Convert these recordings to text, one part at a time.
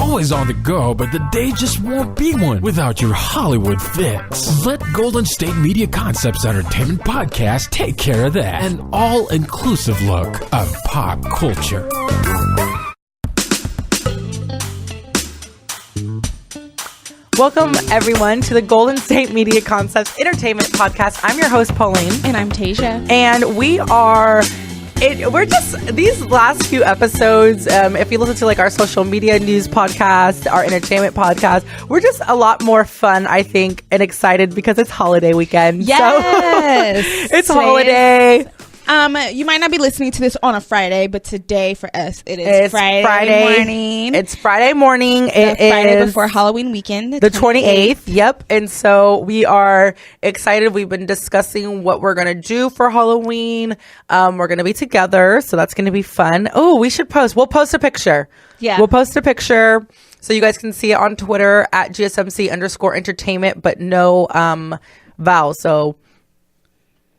always on the go, but the day just won't be one without your Hollywood fix. Let Golden State Media Concepts Entertainment Podcast take care of that. An all-inclusive look of pop culture. Welcome, everyone, to the Golden State Media Concepts Entertainment Podcast. I'm your host, Pauline. And I'm Taejha. And we're just, these last few episodes, if you listen to like our social media news podcast, our entertainment podcast, we're just a lot more fun, I think, and excited because it's holiday weekend. Yes. So it's holiday. You might not be listening to this on a Friday, but today for us, it's Friday morning. It's Friday morning. It Friday is before Halloween weekend. The 28th. Yep. And so we are excited. We've been discussing what we're going to do for Halloween. We're going to be together. So that's going to be fun. Oh, we should post. We'll post a picture. Yeah. We'll post a picture so you guys can see it on Twitter at GSMC_entertainment, but no vowels. So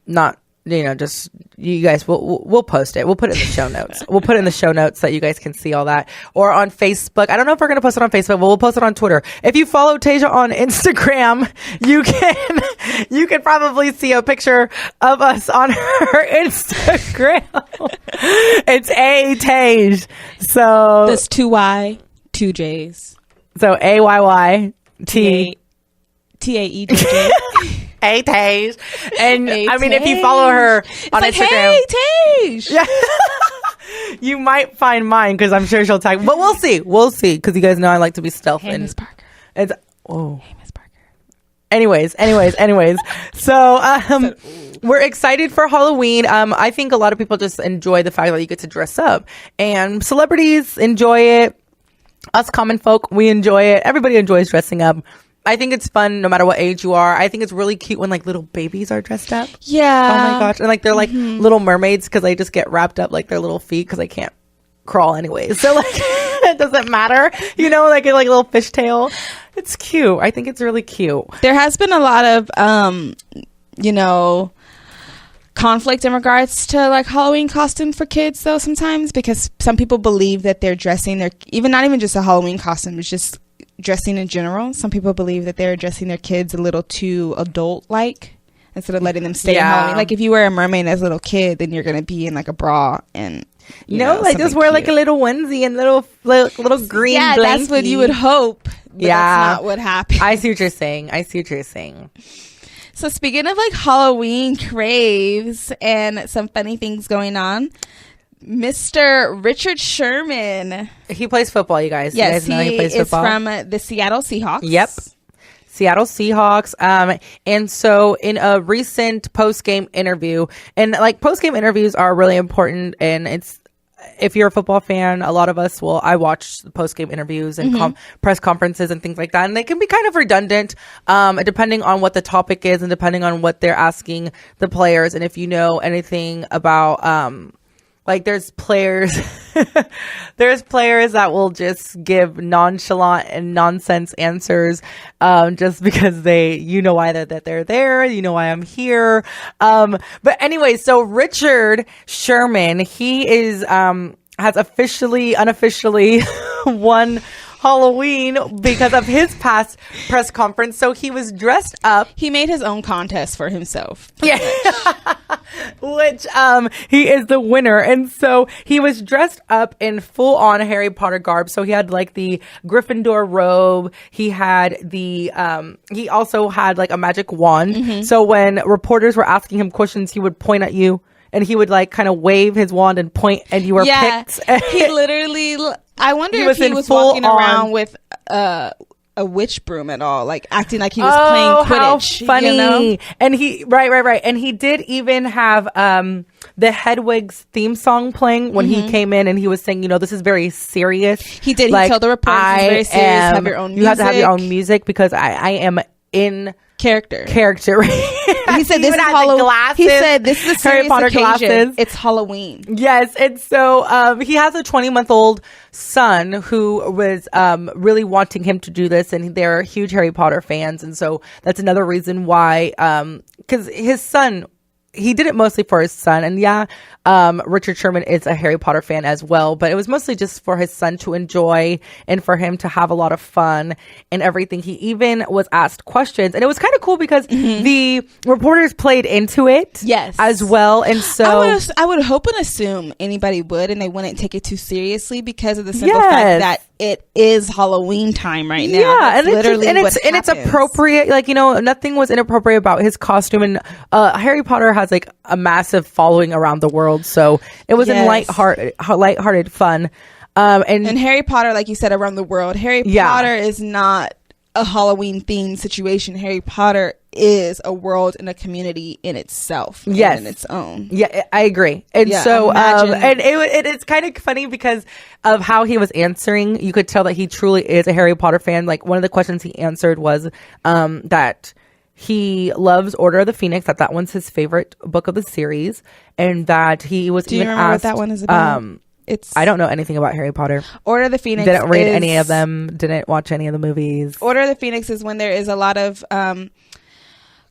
not, just you guys, we'll post it. We'll put it in the show notes. We'll put it in the show notes so that you guys can see all that. Or on Facebook. I don't know if we're going to post it on Facebook, but we'll post it on Twitter. If you follow Taejha on Instagram, you can probably see a picture of us on her Instagram. It's Taejha. So That's 2 Y, 2 J's. So AYY TAEJJ. Taejha. And Hey, I mean, if you Taejha. follow her on It's like, Instagram, hey, Taejha. yeah, you might find mine because I'm sure she'll tag. But we'll see. We'll see because you guys know I like to be stealth. Hey, Miss Parker. It's Hey, Miss Parker. Anyways. So we're excited for Halloween. I think a lot of people just enjoy the fact that you get to dress up, and celebrities enjoy it. Us common folk, we enjoy it. Everybody enjoys dressing up. I think it's fun no matter what age you are. I think it's really cute when like little babies are dressed up. Yeah. Oh my gosh. And like they're like little mermaids because they just get wrapped up like their little feet because I can't crawl anyways. So like it doesn't matter. Like a little fishtail. It's cute. I think it's really cute. There has been a lot of, conflict in regards to like Halloween costume for kids though sometimes, because some people believe that they're dressing not even just a Halloween costume, it's just dressing in general. Some people believe that they're dressing their kids a little too adult-like instead of letting them stay in Halloween. Like if you wear a mermaid as a little kid, then you're going to be in like a bra and just wear like a little onesie and little green blankie. That's what you would hope. But that's not what happened. I see what you're saying. So speaking of like Halloween craves and some funny things going on, Mr. Richard Sherman. He plays football, you guys. Yes, you guys know he plays is football. from the Seattle Seahawks. Yep. Seattle Seahawks. And so in a recent post-game interview, and like post-game interviews are really important, and if you're a football fan, a lot of us I watch post-game interviews and press conferences and things like that. And they can be kind of redundant, depending on what the topic is and depending on what they're asking the players. And if you know anything about, like there's players that will just give nonchalant and nonsense answers, just because why they're there, why I'm here. But anyway, so Richard Sherman, he is, has unofficially won Halloween because of his past press conference. So he was dressed up. He made his own contest for himself. Yeah. Which he is the winner. And so he was dressed up in full on Harry Potter garb. So he had like the Gryffindor robe. He had he also had like a magic wand. So when reporters were asking him questions, he would point at you and he would like kind of wave his wand and point and you were picked. He literally, I wonder if he was walking around with a witch broom at all, like acting like he was playing Quidditch. How funny. And he right. And he did even have the Hedwig's theme song playing when he came in, and he was saying, this is very serious. He did. Like, he told the reporters it's very serious. Have your own music. You have to have your own music because I am in character. He said this is Halloween. He said this is a serious Harry Potter occasion. Glasses. It's Halloween. Yes, and so he has a 20-month-old son who was really wanting him to do this, and they're huge Harry Potter fans, and so that's another reason why. Because his son he did it mostly for his son. And Richard Sherman is a Harry Potter fan as well, but it was mostly just for his son to enjoy and for him to have a lot of fun and everything. He even was asked questions, and it was kind of cool because the reporters played into it as well. And so I would hope and assume anybody would, and they wouldn't take it too seriously because of the simple fact that it is Halloween time right now. Yeah, that's and it's appropriate. Like, nothing was inappropriate about his costume. And Harry Potter has like a massive following around the world, so it was in lighthearted fun. And Harry Potter, like you said, around the world. Harry Potter is not a Halloween themed situation. Harry Potter is a world and a community in itself. Yes, in its own. Yeah, I agree. And so, and it's kind of funny because of how he was answering. You could tell that he truly is a Harry Potter fan. Like, one of the questions he answered was that he loves Order of the Phoenix, that one's his favorite book of the series, and that he was Do you remember what that one is about? I don't know anything about Harry Potter. Order of the Phoenix. Didn't read any of them. Didn't watch any of the movies. Order of the Phoenix is when there is a lot of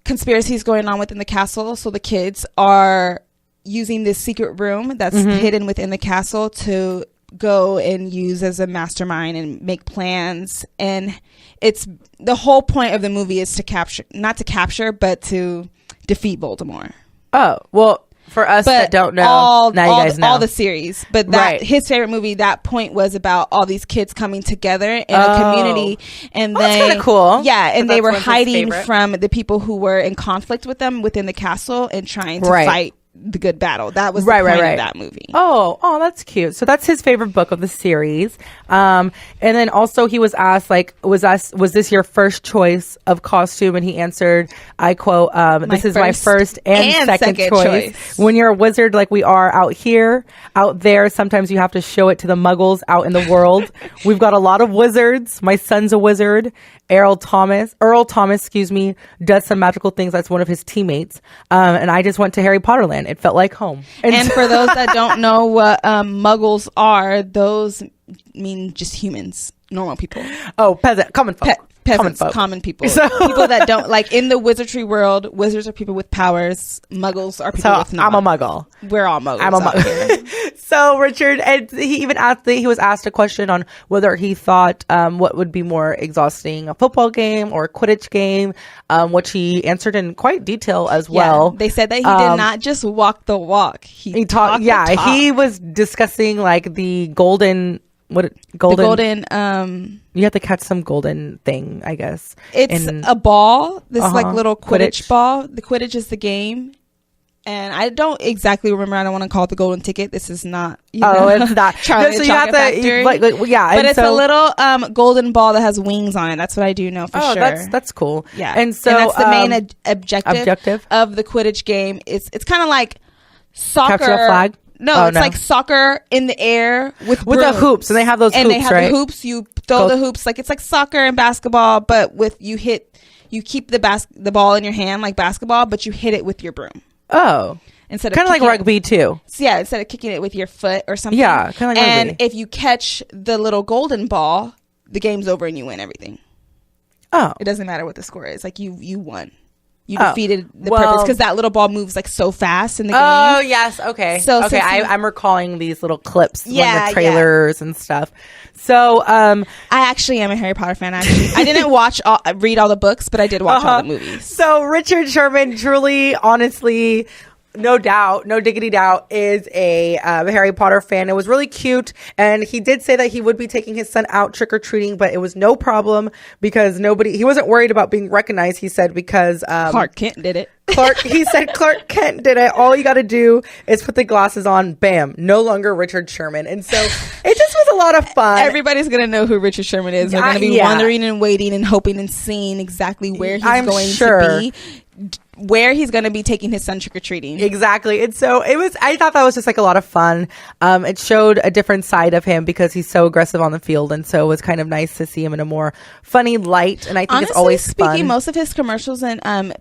conspiracies going on within the castle. So the kids are using this secret room that's hidden within the castle to go and use as a mastermind and make plans. And it's the whole point of the movie is not to capture, but to defeat Voldemort. Oh, well. For us that don't know, now you guys know. All the series. But his favorite movie, that point was about all these kids coming together in a community. And that's kind of cool. Yeah, and they were hiding from the people who were in conflict with them within the castle and trying to fight the good battle. That was the point of that movie. Oh, that's cute. So that's his favorite book of the series. And then also he was asked, was this your first choice of costume? And he answered, I quote, this is my first and second choice. When you're a wizard like we are out there, sometimes you have to show it to the muggles out in the world. We've got a lot of wizards. My son's a wizard. Earl Thomas, does some magical things. That's one of his teammates. And I just went to Harry Potter Land. It felt like home. And for those that don't know what muggles are, those mean just humans, normal people. Oh, peasant, common folk. Peasants, common people. People that don't, like, in the wizardry world, wizards are people with powers. Muggles are people with not. I'm a muggle. We're all muggles. I'm a muggle. So Richard, and he even he was asked a question on whether he thought what would be more exhausting, a football game or a Quidditch game, which he answered in quite detail as well. They said that he did not just walk the walk. He talked the talk. He was discussing like the golden. You have to catch some golden thing, I guess. It's a ball, this like little Quidditch ball. The Quidditch is the game, and I don't exactly remember. I don't want to call it the golden ticket. This is not. It's not. Charlie, so you have to but it's a little golden ball that has wings on it. That's what I do know for sure. That's cool. Yeah, and so that's the main objective of the Quidditch game. It's kind of like soccer. Capture a flag. No, it's like soccer in the air with the hoops, and they have those hoops, and they have right? the hoops. You throw the hoops like it's like soccer and basketball, but with you keep the ball in your hand like basketball, but you hit it with your broom. Oh, instead of kind of like rugby too. So yeah, instead of kicking it with your foot or something. Yeah, kind of like rugby. And if you catch the little golden ball, the game's over and you win everything. Oh, it doesn't matter what the score is. Like you won. You defeated the purpose because that little ball moves like so fast in the game. Oh yes, okay. So I'm recalling these little clips from the trailers and stuff. So I actually am a Harry Potter fan. I didn't read all the books, but I did watch all the movies. So Richard Sherman, truly, honestly, no doubt, no diggity doubt, is a Harry Potter fan. It was really cute, and he did say that he would be taking his son out trick-or-treating, but it was no problem because he wasn't worried about being recognized, he said, because Clark Kent did it. He said Clark Kent did it. All you got to do is put the glasses on, bam, no longer Richard Sherman. And so it just was a lot of fun. Everybody's going to know who Richard Sherman is. They're going to be wondering and waiting and hoping and seeing exactly where he's going to be. Where he's going to be taking his son trick-or-treating. Exactly. And so I thought that was just like a lot of fun. It showed a different side of him because he's so aggressive on the field. And so it was kind of nice to see him in a more funny light. And I think it's always fun. Most of his commercials and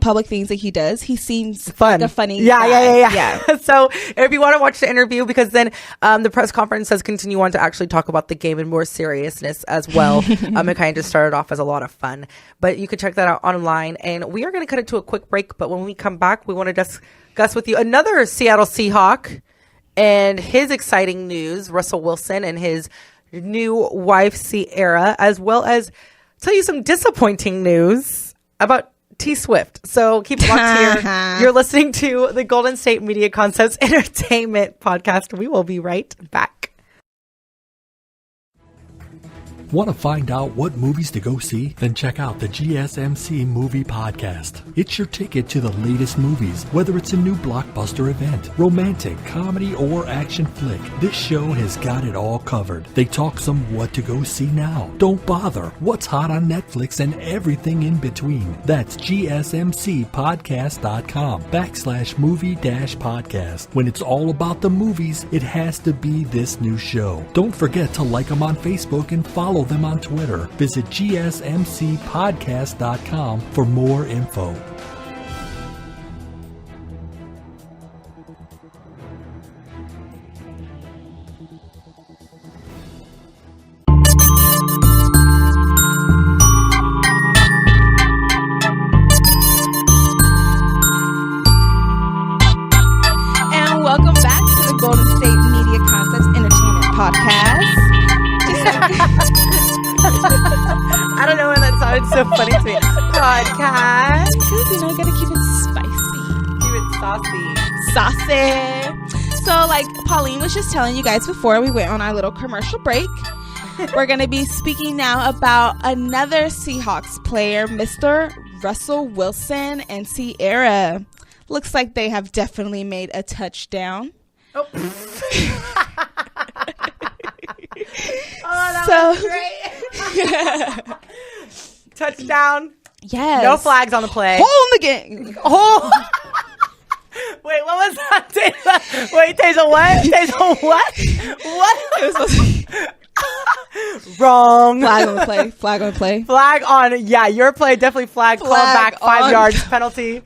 public things that he does, he seems fun. like a funny guy. Yeah. So if you want to watch the interview, because then the press conference does continue on to actually talk about the game in more seriousness as well. It kind of just started off as a lot of fun, but you can check that out online. And we are going to cut it to a quick break, but when we come back, we want to discuss with you another Seattle Seahawk and his exciting news, Russell Wilson and his new wife, Ciara, as well as tell you some disappointing news about T Swift. So keep it locked here. You're listening to the Golden State Media Concepts Entertainment Podcast. We will be right back. Want to find out what movies to go see? Then check out the GSMC Movie Podcast. It's your ticket to the latest movies, whether it's a new blockbuster event, romantic, comedy, or action flick. This show has got it all covered. They talk some what to go see now. Don't bother. What's hot on Netflix and everything in between. That's gsmcpodcast.com/movie-podcast. When it's all about the movies, it has to be this new show. Don't forget to like them on Facebook and follow them on Twitter. Visit gsmcpodcast.com for more info. And welcome back to the Golden State Media Concepts Entertainment Podcast. I don't know why that sounded so funny to me. Podcast. Because, you gotta keep it spicy. Keep it saucy. So, like Pauline was just telling you guys before we went on our little commercial break, we're going to be speaking now about another Seahawks player, Mr. Russell Wilson and Ciara. Looks like they have definitely made a touchdown. Oh. That was great. Touchdown. Yes. No flags on the play. Hole in the game. Oh. Wait, what was that? Taejha? Wait, Taejha, what? Taejha, what? What? Wrong. Flag on the play. Flag on the play. Flag on. Yeah, your play definitely flagged. Call back 5 yards penalty.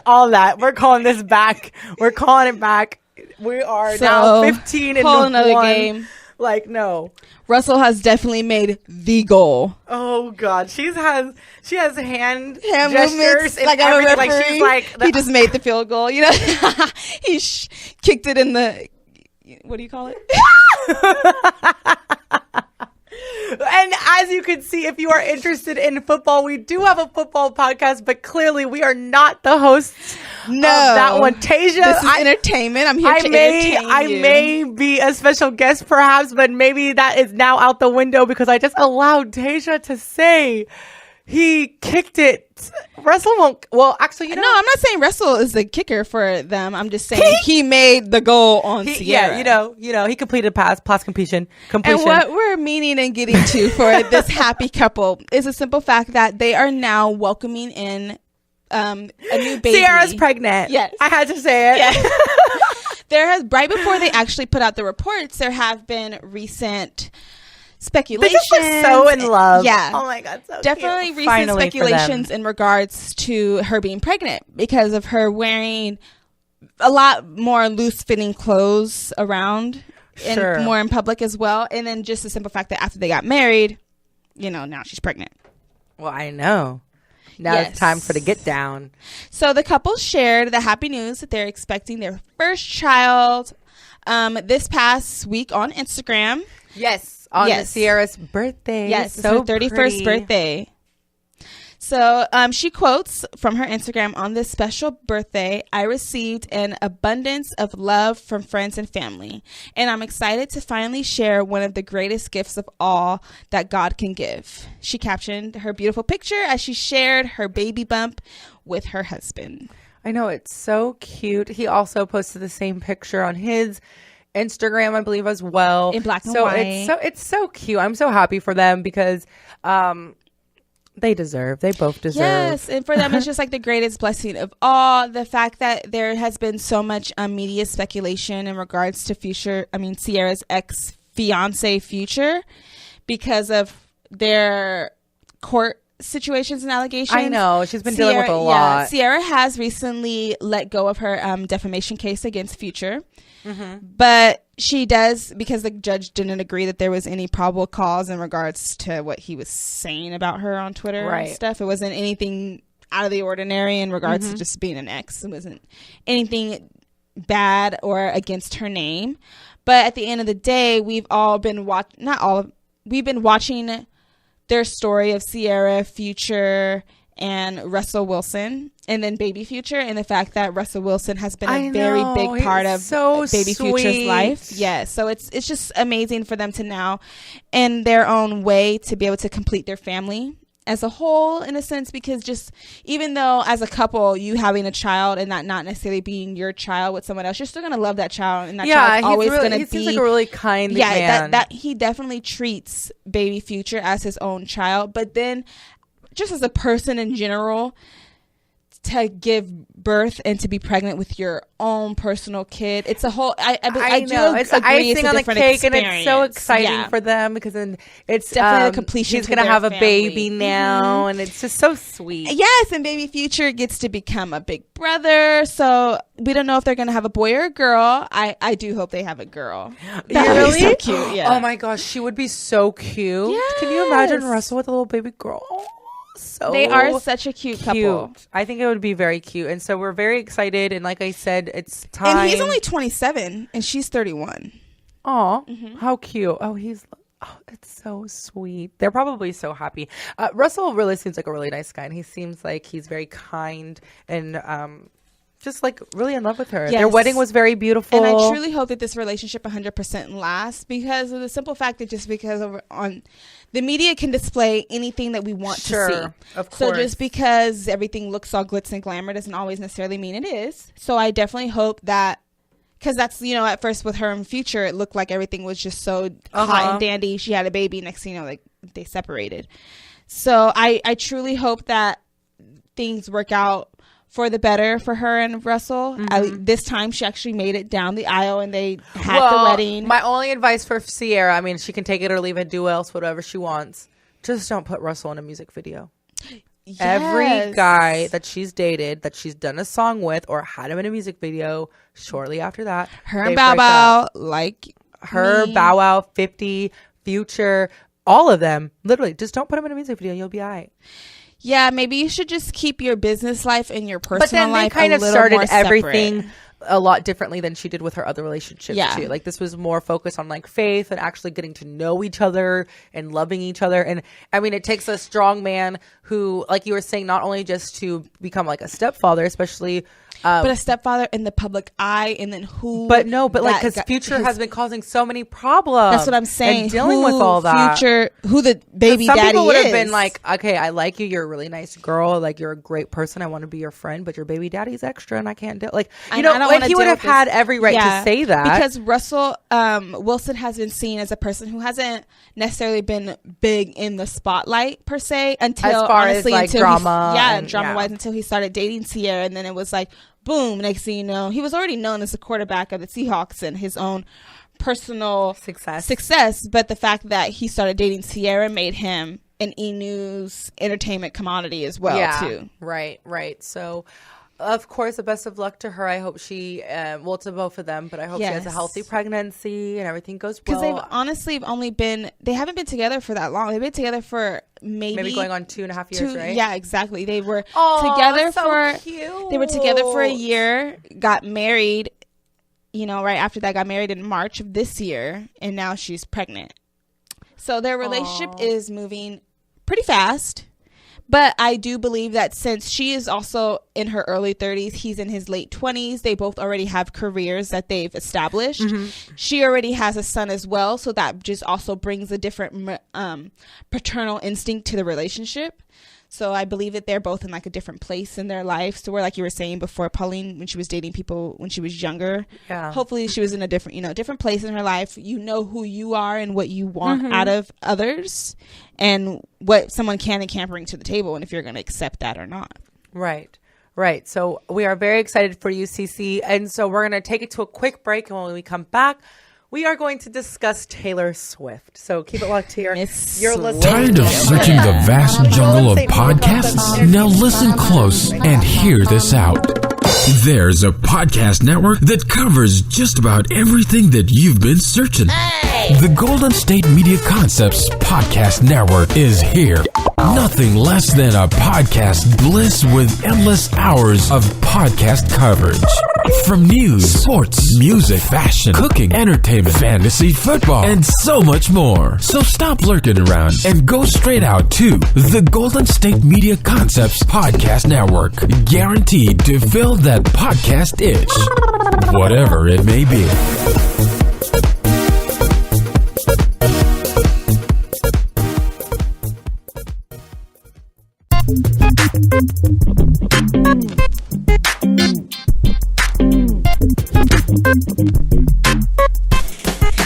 All that. We're calling this back. We're calling it back. We are now 15 and another 1. game. Like, no. Russell has definitely made the goal. Oh God, she has hand movements gestures and like I'm a everything. referee. Like she's like he just made the field goal. He kicked it in the. What do you call it? And as you can see, if you are interested in football, we do have a football podcast, but clearly we are not the hosts of that one. Taejha, this is entertainment. I'm here to entertain you. I may be a special guest perhaps, but maybe that is now out the window because I just allowed Taejha to say he kicked it. Russell won't. Well, actually, No, I'm not saying Russell is the kicker for them. I'm just saying he made the goal on Ciara. Yeah, he completed pass completion. And what we're meaning and getting to for this happy couple is a simple fact that they are now welcoming in a new baby. Ciara's pregnant. Yes, I had to say it. Yes. Right before they actually put out the reports, there have been recent speculations. They just look so in love. Yeah. Oh my God, so definitely cute. Recent Finally speculations in regards to her being pregnant because of her wearing a lot more loose fitting clothes around and more in public as well. And then just the simple fact that after they got married, now she's pregnant. Well, I know. Now it's time for the get down. So the couple shared the happy news that they're expecting their first child this past week on Instagram. Yes. On Ciara's birthday. Yes, so her 31st birthday. So she quotes from her Instagram, on this special birthday, I received an abundance of love from friends and family. And I'm excited to finally share one of the greatest gifts of all that God can give. She captioned her beautiful picture as she shared her baby bump with her husband. I know, it's so cute. He also posted the same picture on his Instagram, I believe, as well, in black and white. It's so cute. I'm so happy for them because they both deserve. Yes, and for them it's just like the greatest blessing of all. The fact that there has been so much media speculation in regards to Ciara's ex-fiance future because of their court situations and allegations. I know. She's been dealing with a lot. Ciara has recently let go of her defamation case against Future. But she does, because the judge didn't agree that there was any probable cause in regards to what he was saying about her on Twitter and stuff. It wasn't anything out of the ordinary in regards to just being an ex. It wasn't anything bad or against her name. But at the end of the day, we've all been we've been watching their story of Ciara, Future, and Russell Wilson, and then Baby Future, and the fact that Russell Wilson has been a very big part of Baby Future's life. Yeah, so it's just amazing for them to now, in their own way, to be able to complete their family as a whole, in a sense, because just even though as a couple you having a child and that not necessarily being your child with someone else, you're still gonna love that child, and that child's always gonna be. He seems like a really kind man. That he definitely treats Baby Future as his own child, but then just as a person in general, to give birth and to be pregnant with your own personal kid, it's a whole. I know it's icing on the cake, and it's so exciting for them, because then it's definitely the completion. He's gonna have a baby now, and it's just so sweet. Yes, and Baby Future gets to become a big brother. So we don't know if they're gonna have a boy or a girl. I do hope they have a girl. That would be so cute. Yeah. Oh my gosh, she would be so cute. Yes. Can you imagine Russell with a little baby girl? They are such a cute couple. I think it would be very cute, and so we're very excited. And like I said, it's time. And he's only 27, and she's 31. Oh, how cute! Oh, it's so sweet. They're probably so happy. Russell really seems like a really nice guy, and he seems like he's very kind and just like really in love with her. Yes. Their wedding was very beautiful, and I truly hope that this relationship 100% lasts, because of the simple fact that just because on the media can display anything that we want to see. Of course. So just because everything looks all glitz and glamour doesn't always necessarily mean it is. So I definitely hope that, because that's, at first with her and Future, it looked like everything was just so hot and dandy. She had a baby. Next thing you know, like, they separated. So I truly hope that things work out for the better for her and Russell. This time she actually made it down the aisle, and they had the wedding. My only advice for Ciara, I mean, she can take it or leave it, do else, whatever she wants. Just don't put Russell in a music video. Yes. Every guy that she's dated, that she's done a song with or had him in a music video, shortly after that, her and Bow Wow, like her, Bow Wow, 50, Future, all of them, literally, just don't put him in a music video and you'll be all right. Yeah, maybe you should just keep your business life and your personal life a little more separate. But then they kind of started everything a lot differently than she did with her other relationships too. Like, this was more focused on like faith and actually getting to know each other and loving each other. And I mean, it takes a strong man who, like you were saying, not only just to become like a stepfather, especially but a stepfather in the public eye, and then who? But no, but like, because Future has been causing so many problems. That's what I'm saying. And dealing with all that. Future, who the baby daddy is. Some people would have been like, okay, I like you. You're a really nice girl. Like, you're a great person. I want to be your friend. But your baby daddy's extra, and I can't do. Like, like, he would have had every right to say that, because Russell Wilson has been seen as a person who hasn't necessarily been big in the spotlight per se until, as far as like drama, drama-wise, until he started dating Ciara, and then it was like, boom, next thing you know, he was already known as the quarterback of the Seahawks and his own personal success. But the fact that he started dating Ciara made him an E-News entertainment commodity as well, too. Right. So, of course, the best of luck to her. I hope she, to both of them, but I hope she has a healthy pregnancy and everything goes well. Because they've honestly they haven't been together for that long. They've been together for maybe going on 2.5 years, right? Yeah, exactly. They were together they were together for a year, got married, right after that, got married in March of this year, and now she's pregnant. So their relationship is moving pretty fast. But I do believe that since she is also in her early 30s, he's in his late 20s, they both already have careers that they've established. She already has a son as well, so that just also brings a different paternal instinct to the relationship. So I believe that they're both in like a different place in their life. So where, like you were saying before, Pauline, when she was dating people when she was younger, hopefully she was in a different, different place in her life. You know who you are and what you want out of others, and what someone can and can't bring to the table, and if you're going to accept that or not. Right. So we are very excited for you, Cece. And so we're going to take it to a quick break, and when we come back, we are going to discuss Taylor Swift. So keep it locked here. You're listening. Tired of searching the vast jungle of podcasts? Now listen close and hear this out. There's a podcast network that covers just about everything that you've been searching. The Golden State Media Concepts Podcast Network is here. Nothing less than a podcast bliss with endless hours of podcast coverage. From news, sports, music, fashion, cooking, entertainment, fantasy, football, and so much more. So stop lurking around and go straight out to the Golden State Media Concepts Podcast Network. Guaranteed to fill that podcast itch, whatever it may be.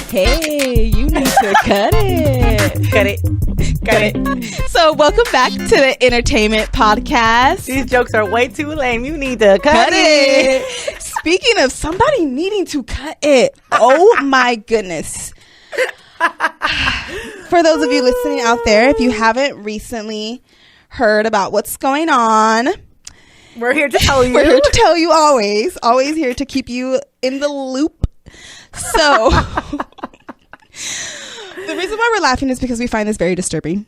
Hey, you need to cut it. Cut it. So welcome back to the Entertainment Podcast. These jokes are way too lame. You need to cut it. Speaking of somebody needing to cut it, oh my goodness. For those of you listening out there, if you haven't recently heard about what's going on, we're here to tell you. We're here to tell you always here to keep you in the loop. So the reason why we're laughing is because we find this very disturbing.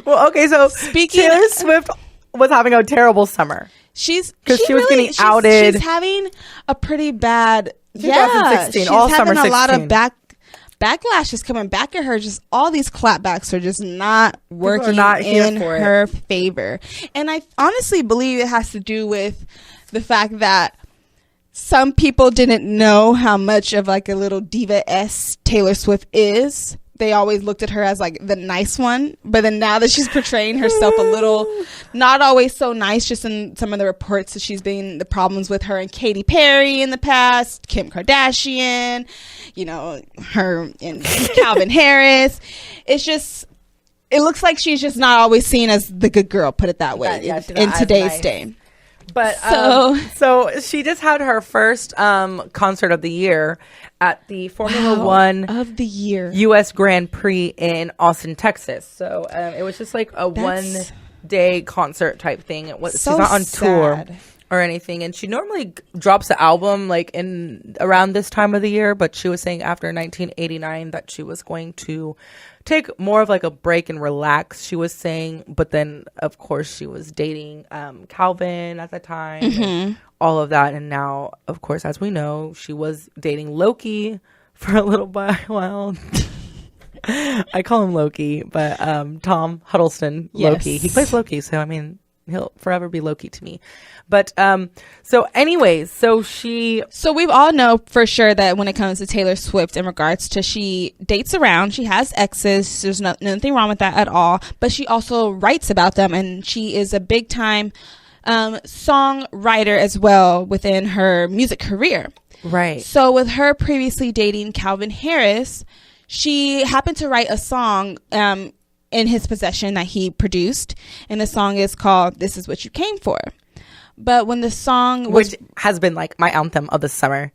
Well, okay, so Taylor Swift was having a terrible summer. She was getting outed. She's having a pretty bad 2016, she's all having summer a lot of 16. backlash is coming back at her. Just all these clapbacks are just not working in for her favor. And I honestly believe it has to do with the fact that some people didn't know how much of like a little diva-esque Taylor Swift is. They always looked at her as like the nice one, but then now that she's portraying herself a little not always so nice, just in some of the reports that she's been the problems with her and Katy Perry in the past, Kim Kardashian, you know, her and Calvin Harris. It looks like she's just not always seen as the good girl, put it that way, in today's day. But so she just had her first concert of the year at the Formula One of the year U.S. Grand Prix in Austin, Texas. So it was just like a one-day concert type thing. She's not on tour or anything, and she normally drops an album like in around this time of the year. But she was saying after 1989 that she was going to take more of like a break and relax, she was saying. But then of course she was dating Calvin at the time, and all of that. And now of course, as we know, she was dating Loki for a little while. I call him Loki, but Tom Hiddleston, Loki. He plays Loki, so I mean he'll forever be Loki to me. But so we've all know for sure that when it comes to Taylor Swift in regards to she dates around, she has exes, there's nothing wrong with that at all, but she also writes about them, and she is a big time songwriter as well within her music career. Right. So with her previously dating Calvin Harris, she happened to write a song in his possession that he produced, and the song is called "This Is What You Came For." But when the song which has been like my anthem of the summer,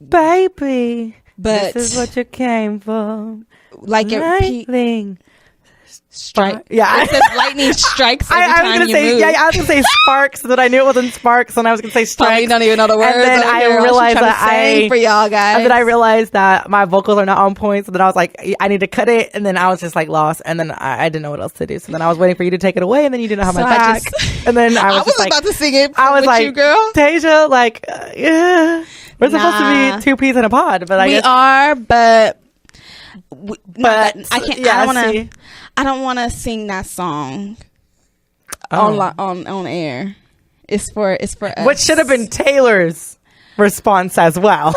baby, but this is what you came for, like lightning strike. Yeah, it says lightning strikes every I was time gonna you say move. I was gonna say sparks, but I knew it wasn't sparks, and I was gonna say strikes. You don't even know the words. And then I realized that for y'all guys. And then I realized that my vocals are not on point, so then I was like, I need to cut it, and then I was just like lost, and then I didn't know what else to do. So then I was waiting for you to take it away, and then you didn't have my back, and then I was about to sing it. I was like, you, girl, Taejha, like, yeah, we're supposed to be two peas in a pod, but I guess we are, but I don't want to sing that song on air. It's for us. What should have been Taylor's response as well.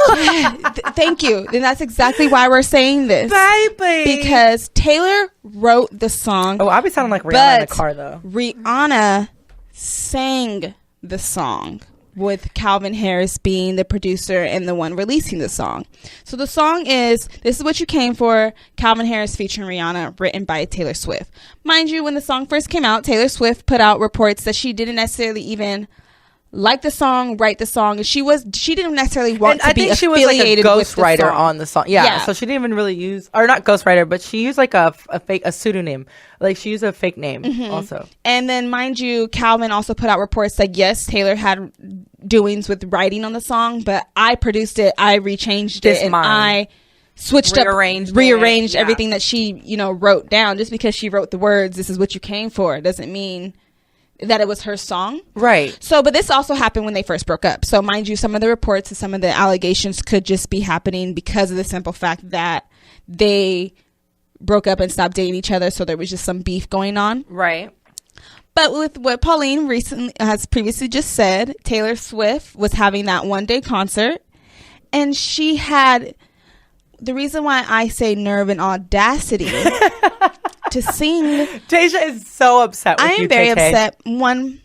Thank you. And that's exactly why we're saying this, baby, because Taylor wrote the song. Oh, I'll be sounding like Rihanna in the car though. Rihanna sang the song, with Calvin Harris being the producer and the one releasing the song. So the song is "This Is What You Came For," Calvin Harris featuring Rihanna, written by Taylor Swift. Mind you, when the song first came out, Taylor Swift put out reports that she didn't necessarily even like the song, write the song. She didn't necessarily want to be affiliated with the song. I think she was like a ghostwriter on the song. Yeah, so she didn't even really use, or not ghostwriter, but she used like a pseudonym. Like she used a fake name also. And then, mind you, Calvin also put out reports like, yes, Taylor had doings with writing on the song, but I produced it, I rechanged it, and I switched rearranged everything that she, wrote down. Just because she wrote the words, "This is what you came for," doesn't mean that it was her song. Right. So, but this also happened when they first broke up. So, mind you, some of the reports and some of the allegations could just be happening because of the simple fact that they broke up and stopped dating each other. So there was just some beef going on. Right. But with what Pauline recently has previously just said, Taylor Swift was having that one-day concert, and she had the reason why I say nerve and audacity to sing. Taejha is so upset with you, I am very upset. One,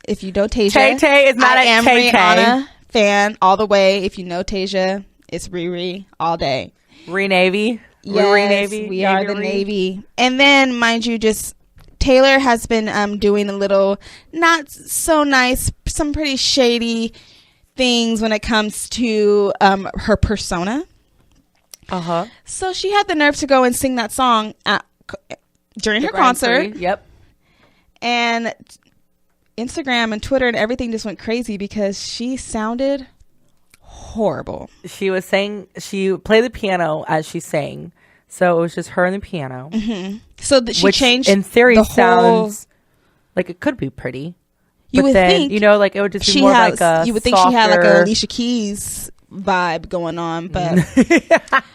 if you know Taejha, Tay is mad at Tay. Rihanna fan all the way. If you know Taejha, it's Riri all day. Navy. Yes, Navy. We are the Navy. And then, mind you, just Taylor has been doing a little not so nice, some pretty shady things when it comes to her persona. So she had the nerve to go and sing that song during her concert. Prix. Yep. And Instagram and Twitter and everything just went crazy because she sounded horrible. She was saying, she played the piano as she sang, so it was just her and the piano. So she changed. In theory, sounds like it could be pretty. You would think, like it would just be more like a. You would think she had like a Alicia Keys vibe going on, but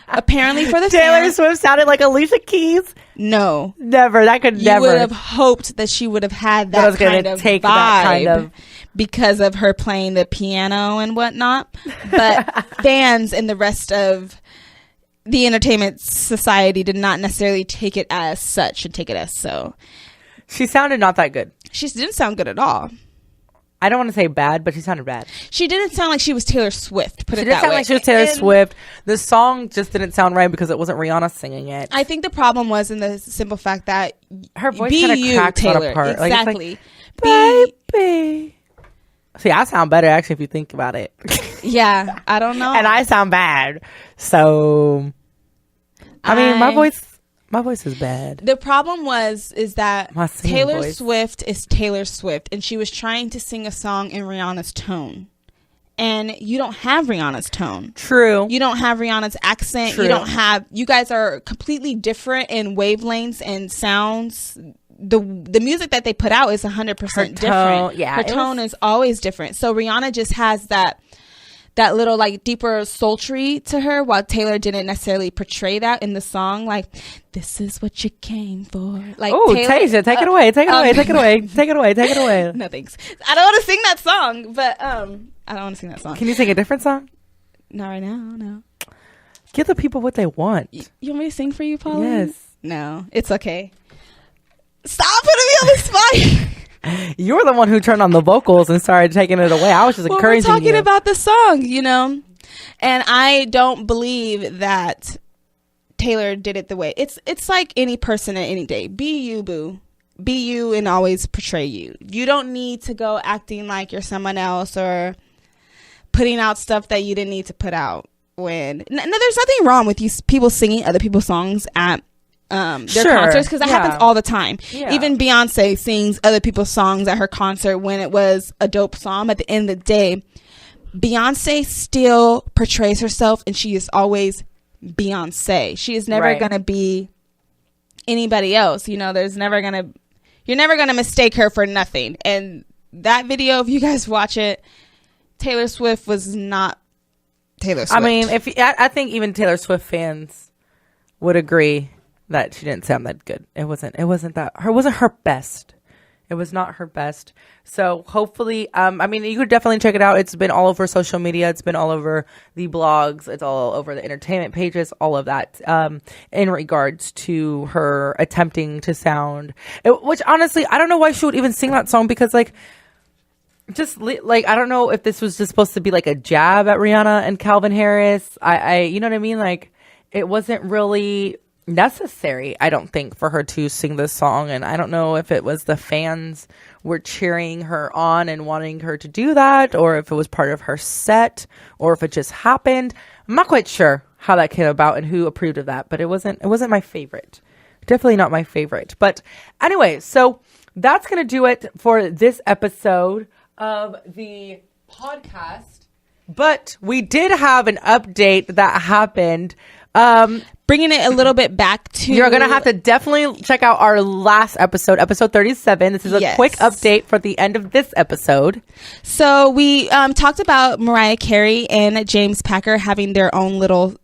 apparently for the Taylor Swift sounded like Alicia Keys. No, never. That could never. You would have hoped that she would have had that kind of vibe, that kind of, because of her playing the piano and whatnot. But fans and the rest of the entertainment society did not necessarily take it as such and take it as so. She sounded not that good. She didn't sound good at all. I don't want to say bad, but she sounded bad. She didn't sound like she was Taylor Swift. She didn't sound like she was Taylor Swift. The song just didn't sound right because it wasn't Rihanna singing it. I think the problem was in the simple fact that her voice kind of cracks on a part. Exactly. Like, baby. See, I sound better actually if you think about it. Yeah, I don't know. And I sound bad. So, I mean, my voice is bad. The problem is that Taylor voice. Swift is Taylor Swift, and she was trying to sing a song in Rihanna's tone. And you don't have Rihanna's tone. True. You don't have Rihanna's accent. True. You guys are completely different in wavelengths and sounds. The music that they put out is 100% different. Yeah. Her tone is always different. So Rihanna just has that little like deeper sultry to her, while Taylor didn't necessarily portray that in the song. Like, this is what you came for. Like, oh, Taejha, take it away, take it away, take it away, take it away, take it away. No thanks. I don't want to sing that song, but I don't want to sing that song. Can you sing a different song? Not right now. No. Give the people what they want. You want me to sing for you, Pauline? Yes. No, it's okay. Stop putting me on the spot. You're the one who turned on the vocals and started taking it away. I was just encouraging you. We're talking about the song, and I don't believe that Taylor did it the way it's like any person at any day. Be you, boo. Be you and always portray you. You don't need to go acting like you're someone else or putting out stuff that you didn't need to put out. There's nothing wrong with you people singing other people's songs at their concerts, because that happens all the time. Yeah. Even Beyonce sings other people's songs at her concert when it was a dope song. At the end of the day, Beyonce still portrays herself, and she is always Beyonce. She is never going to be anybody else. You're never going to mistake her for nothing. And that video, if you guys watch it, Taylor Swift was not Taylor Swift. I mean, I think even Taylor Swift fans would agree that she didn't sound that good. It wasn't her best. It was not her best. So hopefully, you could definitely check it out. It's been all over social media. It's been all over the blogs. It's all over the entertainment pages, all of that, in regards to her attempting to sound, which honestly, I don't know why she would even sing that song, because I don't know if this was just supposed to be like a jab at Rihanna and Calvin Harris. You know what I mean? Like, it wasn't really necessary, I don't think, for her to sing this song. And I don't know if it was the fans were cheering her on and wanting her to do that, or if it was part of her set, or if it just happened. I'm not quite sure how that came about and who approved of that, but it wasn't my favorite. Definitely not my favorite. But anyway, so that's going to do it for this episode of the podcast. But we did have an update that happened. Bringing it a little bit back to... You're going to have to definitely check out our last episode, episode 37. This is a quick update for the end of this episode. So we talked about Mariah Carey and James Packer having their little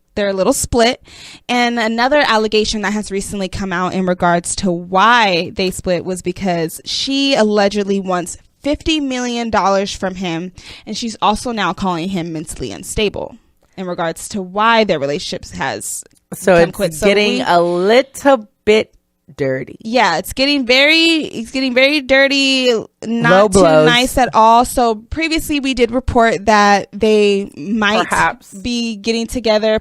split, and another allegation that has recently come out in regards to why they split was because she allegedly wants $50 million from him, and she's also now calling him mentally unstable in regards to why their relationship has getting a little bit dirty. Yeah, it's getting very dirty, not too nice at all. So previously we did report that they might be getting together,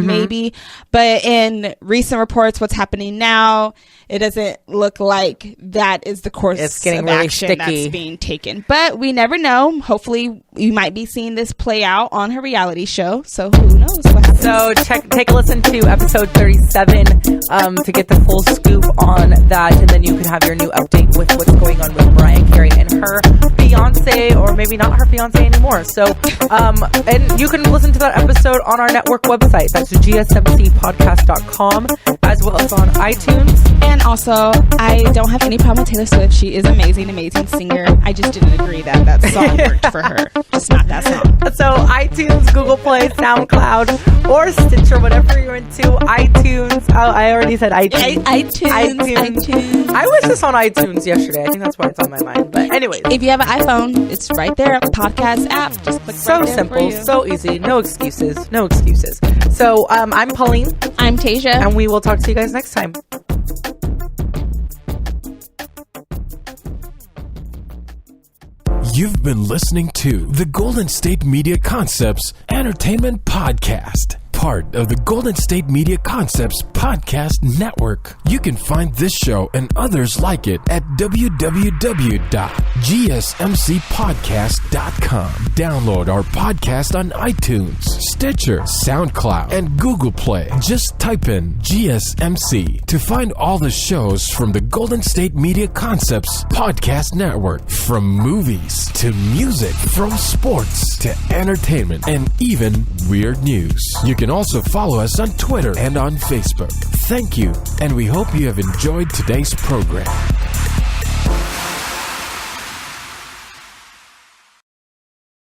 maybe, but in recent reports, what's happening now, it doesn't look like that is the course of action that's being taken. But we never know. Hopefully you might be seeing this play out on her reality show. So who knows what happens. So take a listen to episode 37 to get the full scoop on that. And then you can have your new update with what's going on with Mariah Carey and her fiance, or maybe not her fiance anymore. So, and you can listen to that episode on our network website. That's gsmcpodcast.com, as well as on iTunes. And also, I don't have any problem with Taylor Swift. She is amazing singer. I just didn't agree that song worked for her. Just not that song. So iTunes, Google Play, SoundCloud, or Stitcher, whatever you're into. iTunes. Oh, I already said iTunes. iTunes. I was just on iTunes yesterday. I think that's why it's on my mind. But anyways, if you have an iPhone, it's right there. Podcast app. Just click so right simple, so easy. No excuses. So I'm Pauline. I'm Taejha. And we will talk to you guys next time. You've been listening to the Golden State Media Concepts Entertainment Podcast, part of the Golden State Media Concepts Podcast Network. You can find this show and others like it at www.gsmcpodcast.com. Download our podcast on iTunes, Stitcher, SoundCloud, and Google Play. Just type in GSMC to find all the shows from the Golden State Media Concepts Podcast Network. From movies to music, from sports to entertainment, and even weird news. You can also follow us on Twitter and on Facebook. Thank you, and we hope you have enjoyed today's program.